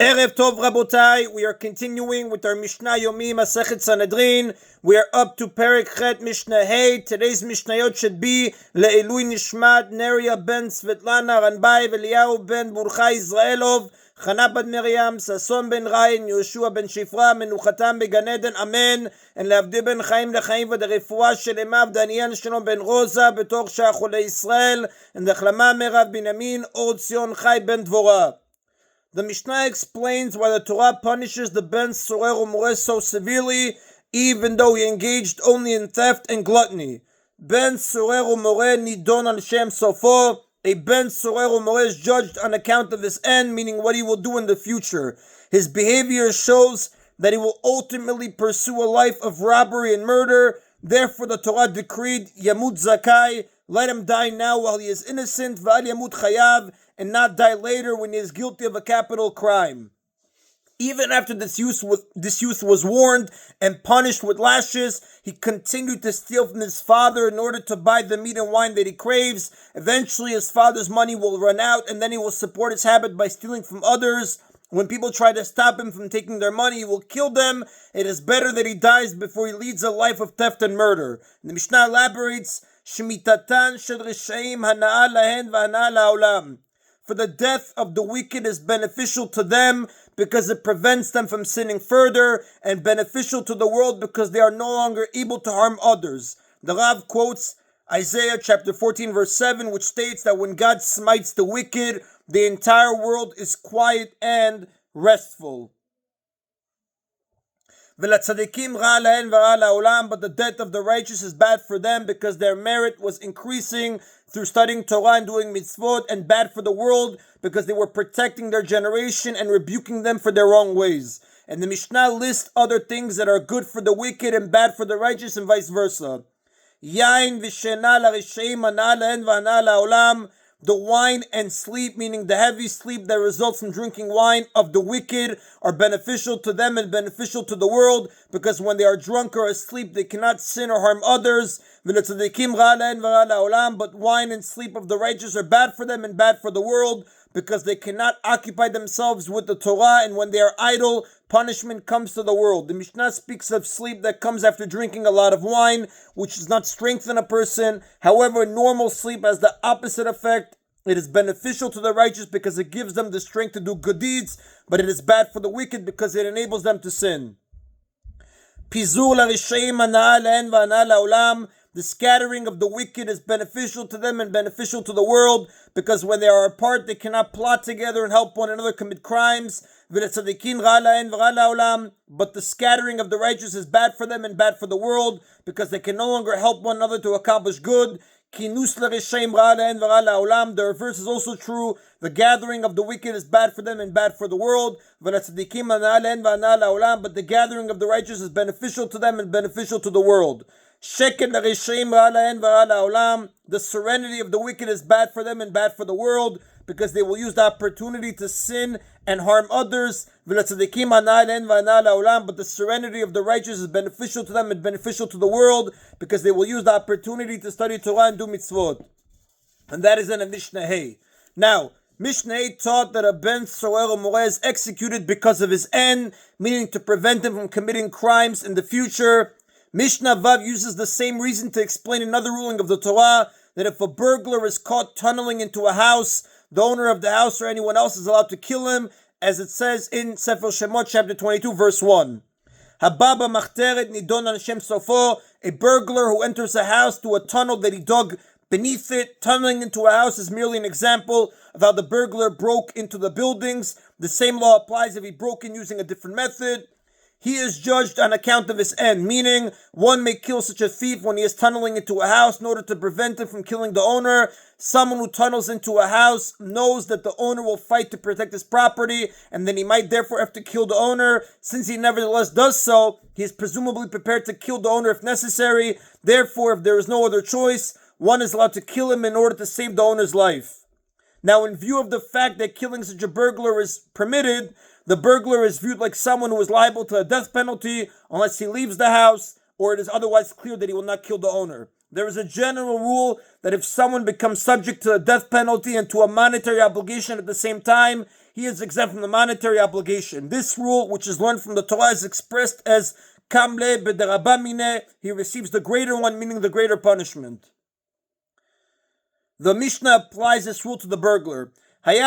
Erev Tov Rabotai, we are continuing with our Mishna Yomi Masechet Sanhedrin. We are up to Perek Chet Mishnah Hey. Today's Mishnayot should be Le'ilui Nishmat Neria ben Svetlana Ranbai Eliyahu ben Burcha Israelov Chana bad Miriam Sason ben Rayin Yoshua ben Shifra Menuchatam began Eden Amen and Leavdi ben Chaim lechaim v'derefua shelemav Daniel Shalom ben Rosa betoch Shachole Israel and Dechlama Merav Binyamin Od Zion Chai ben Dvorah. The Mishnah explains why the Torah punishes the Ben Sorer Umoreh so severely, even though he engaged only in theft and gluttony. Ben Sorer Umoreh nidon al Shem Sofo. A Ben Sorer Umoreh is judged on account of his end, meaning what he will do in the future. His behavior shows that he will ultimately pursue a life of robbery and murder. Therefore, the Torah decreed Yamut Zakai, let him die now while he is innocent, V'al Yamut Chayav, and not die later when he is guilty of a capital crime. Even after this youth was warned and punished with lashes, he continued to steal from his father in order to buy the meat and wine that he craves. Eventually his father's money will run out, and then he will support his habit by stealing from others. When people try to stop him from taking their money, he will kill them. It is better that he dies before he leads a life of theft and murder. And the Mishnah elaborates, Shemitatan shel Rishaim hana'a lahen v'hana'a la'olam. For the death of the wicked is beneficial to them because it prevents them from sinning further, and beneficial to the world because they are no longer able to harm others. The Rav quotes Isaiah chapter 14 verse 7, which states that when God smites the wicked, the entire world is quiet and restful. But the death of the righteous is bad for them because their merit was increasing through studying Torah and doing mitzvot, and bad for the world because they were protecting their generation and rebuking them for their wrong ways. And the Mishnah lists other things that are good for the wicked and bad for the righteous, and vice versa. Yain v'shena l'rishaim hana lahen v'hana la'olam. The wine and sleep, meaning the heavy sleep that results from drinking wine of the wicked, are beneficial to them and beneficial to the world, because when they are drunk or asleep, they cannot sin or harm others. But wine and sleep of the righteous are bad for them and bad for the world, because they cannot occupy themselves with the Torah, and when they are idle, punishment comes to the world. The Mishnah speaks of sleep that comes after drinking a lot of wine, which does not strengthen a person. However, normal sleep has the opposite effect. It is beneficial to the righteous because it gives them the strength to do good deeds, but it is bad for the wicked because it enables them to sin. Pizur l'rishaim hana lahen v'hana la'olam. The scattering of the wicked is beneficial to them and beneficial to the world, because when they are apart, they cannot plot together and help one another commit crimes. But the scattering of the righteous is bad for them and bad for the world, because they can no longer help one another to accomplish good. The reverse is also true. The gathering of the wicked is bad for them and bad for the world. But the gathering of the righteous is beneficial to them and beneficial to the world. The serenity of the wicked is bad for them and bad for the world, because they will use the opportunity to sin and harm others. But the serenity of the righteous is beneficial to them and beneficial to the world, because they will use the opportunity to study Torah and do mitzvot. And that is in a Mishnah Hey. Now, Mishnah Hey taught that a Ben Sorer Umoreh is executed because of his end, meaning to prevent him from committing crimes in the future. Mishnah Vav uses the same reason to explain another ruling of the Torah, that if a burglar is caught tunneling into a house, the owner of the house or anyone else is allowed to kill him, as it says in Sefer Shemot chapter 22 verse 1. Hababa machteret nidon al Shem Sofo. A burglar who enters a house through a tunnel that he dug beneath it. Tunneling into a house is merely an example of how the burglar broke into the buildings. The same law applies if he broke in using a different method. He is judged on account of his end, meaning one may kill such a thief when he is tunneling into a house in order to prevent him from killing the owner. Someone who tunnels into a house knows that the owner will fight to protect his property, and then he might therefore have to kill the owner. Since he nevertheless does so, he is presumably prepared to kill the owner if necessary. Therefore, if there is no other choice, one is allowed to kill him in order to save the owner's life. Now, in view of the fact that killing such a burglar is permitted, the burglar is viewed like someone who is liable to a death penalty unless he leaves the house or it is otherwise clear that he will not kill the owner. There is a general rule that if someone becomes subject to a death penalty and to a monetary obligation at the same time, he is exempt from the monetary obligation. This rule, which is learned from the Torah, is expressed as kamle b'derabamine. He receives the greater one, meaning the greater punishment. The Mishnah applies this rule to the burglar. If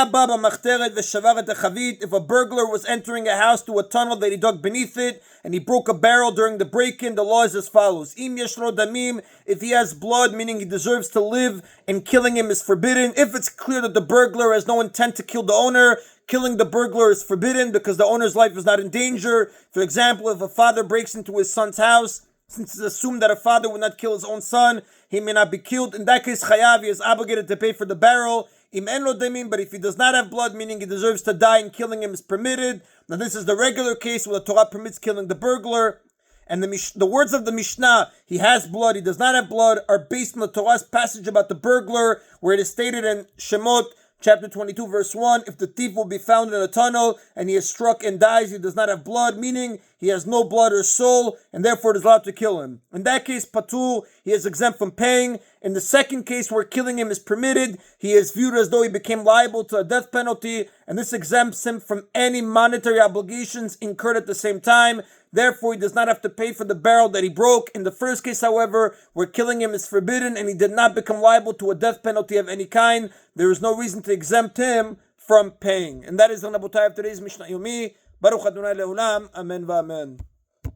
a burglar was entering a house through a tunnel that he dug beneath it, and he broke a barrel during the break-in, the law is as follows. If he has blood, meaning he deserves to live, and killing him is forbidden. If it's clear that the burglar has no intent to kill the owner, killing the burglar is forbidden because the owner's life is not in danger. For example, if a father breaks into his son's house, since it's assumed that a father would not kill his own son, he may not be killed. In that case, chayav, he is obligated to pay for the barrel. But if he does not have blood, meaning he deserves to die, and killing him is permitted. Now this is the regular case where the Torah permits killing the burglar. And the words of the Mishnah, he has blood, he does not have blood, are based on the Torah's passage about the burglar, where it is stated in Shemot, chapter 22, verse 1, if the thief will be found in a tunnel and he is struck and dies, he does not have blood, meaning he has no blood or soul, and therefore it is allowed to kill him. In that case, patur, he is exempt from paying. In the second case, where killing him is permitted, he is viewed as though he became liable to a death penalty, and this exempts him from any monetary obligations incurred at the same time. Therefore, he does not have to pay for the barrel that he broke. In the first case, however, where killing him is forbidden and he did not become liable to a death penalty of any kind, there is no reason to exempt him from paying. And that is the Rabotai of today's Mishna Yomi. Baruch Adonai Le'olam. Amen v'amen.